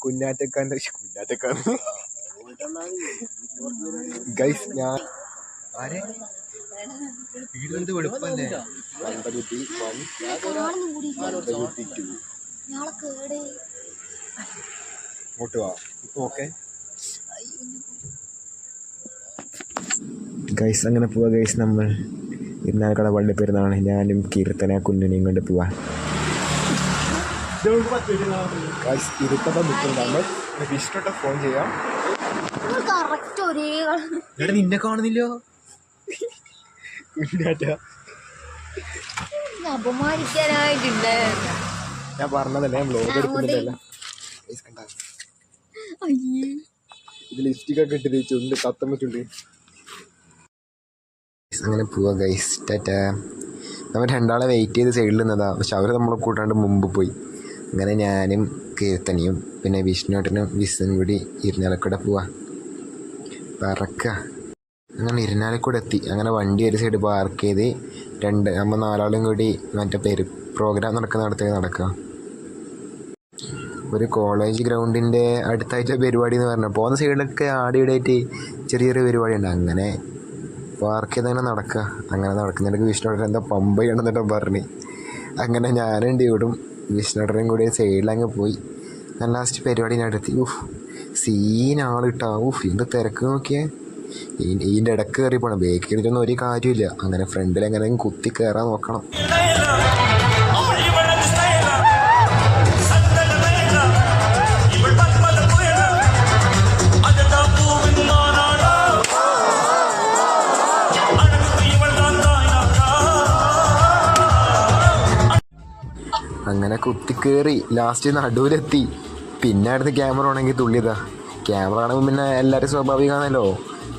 കുഞ്ഞാറ്റക്കാരൻ്റെ guys ഞാൻ ആരെ വീട് വെളുപ്പല്ലേ മന്ദബുദ്ധി ഇങ്ങോട്ട് വാ ഇപ്പൊ ഓക്കെ ഗൈസ് അങ്ങനെ പോവാ ഗൈസ് നമ്മൾ ഇന്നാക്കട പള്ളി പെരുന്നാണ് ഞാനും കീർത്തന കുഞ്ഞിനെയും കൊണ്ട് പോവാ ഗൈസ് ഇരുത്തപ്പം നിൽക്കുന്നത് നമ്മൾ വിഷ്ണുട്ട ഫോൺ ചെയ്യാം എടാ നിന്നെ കാണുന്നില്ലോ കുഞ്ഞാറ്റ ഞാൻ പറഞ്ഞതല്ലേ ഞാൻ വ്ലോഗ് എടുക്കുന്നില്ലല്ലോ ഇത് ലിപ്സ്റ്റിക്കൊക്കെ ഇട്ട് ചുണ്ട് കത്തമ്മ ചുണ്ട് അങ്ങനെ പോവാ ഗൈസ് ടാറ്റാ നമ്മൾ രണ്ടാളെ വെയിറ്റ് ചെയ്ത് സൈഡിൽ നിന്നതാ പക്ഷെ അവർ നമ്മളെ കൂട്ടാണ്ട് മുമ്പ് പോയി അങ്ങനെ ഞാനും കീർത്തനയും പിന്നെ വിഷ്ണുട്ടനും വിസും കൂടി ഇരിഞ്ഞാലക്കൂടെ പോവാ പറക്കുക അങ്ങനെ ഇരിഞ്ഞാലക്കൂടെ എത്തി അങ്ങനെ വണ്ടി ഒരു സൈഡ് പാർക്ക് ചെയ്ത് നമ്മൾ നാലാളും കൂടി മറ്റേ പ്രോഗ്രാം നടക്കുന്നിടത്തേക്ക് നടക്കുക ഒരു കോളേജ് ഗ്രൗണ്ടിൻ്റെ അടുത്തായിട്ട് പരിപാടി എന്ന് പറഞ്ഞാൽ പോകുന്ന സൈഡിലൊക്കെ ആടിയിടായിട്ട് ചെറിയൊരു പരിപാടി ഉണ്ട് അങ്ങനെ പാർക്ക് ചെയ്തങ്ങനെ നടക്കുക അങ്ങനെ നടക്കുന്നിടക്ക് വിഷ്ണുട്ടൻ എന്താ പമ്പ ചെയ്യണമെന്നിട്ട് പറഞ്ഞ് അങ്ങനെ ഞാനുണ്ട് ഇവിടും വിഷ്ണുട്ടനും കൂടി സൈഡിലങ്ങ് പോയി ഞാൻ ലാസ്റ്റ് പരിപാടി നടത്തി സീനാളിട്ടാ ഇതിൻ്റെ തിരക്ക് നോക്കിയേ ഇതിൻ്റെ ഇടക്ക് കയറി പോകണം ബേക്ക് കയറിയിട്ടൊന്നും ഒരു കാര്യമില്ല അങ്ങനെ ഫ്രണ്ടിൽ എങ്ങനെ കുത്തി കയറാൻ നോക്കണം അങ്ങനെ കുത്തിക്കേറി ലാസ്റ്റ് നടുവിലെത്തി പിന്നെ അടുത്ത് ക്യാമറ ആണെങ്കിൽ തുള്ളിയതാ ക്യാമറ ആണെങ്കിൽ പിന്നെ എല്ലാവരും സ്വാഭാവികമാണല്ലോ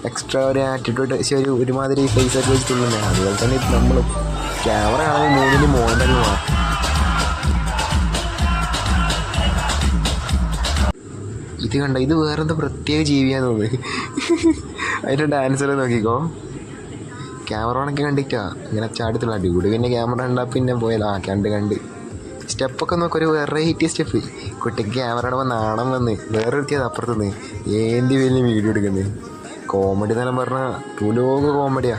എക്സ്ട്രാ ഒരു ആറ്റിറ്റ്യൂഡ് ശരി ഒരുമാതിരി ഫേസ് ഒക്കെ വെച്ച് തുള്ളുന്നേ അതുപോലെ തന്നെ നമ്മൾ ക്യാമറ ആണെങ്കിൽ 3-ന് മോൻ്റെ പോവാം ഇത് കണ്ട ഇത് വേറെന്താ പ്രത്യേക ജീവിയാന്ന് തോന്നുന്നു അതിൻ്റെ ഡാൻസർ നോക്കിക്കോ ക്യാമറ ആണെങ്കിൽ കണ്ടിട്ടാ ഇങ്ങനെ ചാടിത്തുള്ള അടികൂടി പിന്നെ ക്യാമറ ഉണ്ടാ പിന്നെ പോയാലോ കണ്ട് സ്റ്റെപ്പൊക്കെ നോക്കി ഒരു വെറൈറ്റി സ്റ്റെപ്പ് കുട്ടിക്ക് ക്യാമറ ഇടുമ്പോൾ നാണം വന്ന് വേറെ എടുത്തിയത് അപ്പുറത്തുനിന്ന് ഏന്തി വലിയ വീഡിയോ എടുക്കുന്നത് കോമഡി തന്നെ പറഞ്ഞാൽ പുലോക കോമഡിയാ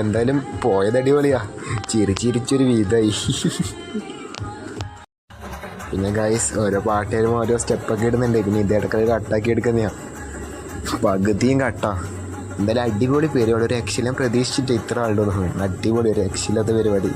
എന്തായാലും പോയത് അടിപൊളിയാ ചിരിച്ചൊരു വീതായി പിന്നെ ഗൈസ് ഓരോ പാട്ട് വരുമ്പോൾ ഓരോ സ്റ്റെപ്പൊക്കെ ഇടുന്നുണ്ട് പിന്നെ ഇതേടക്കൊക്കെ കട്ടാക്കി എടുക്കുന്നതാ പകുതിയും കട്ടാ എന്തായാലും അടിപൊളി പരിപാടി ഒരു രക്ഷയിലും പ്രതീക്ഷിച്ചിട്ട് ഇത്ര ആളുടെ അടിപൊളി ഒരു രക്ഷയില്ലാത്ത പരിപാടി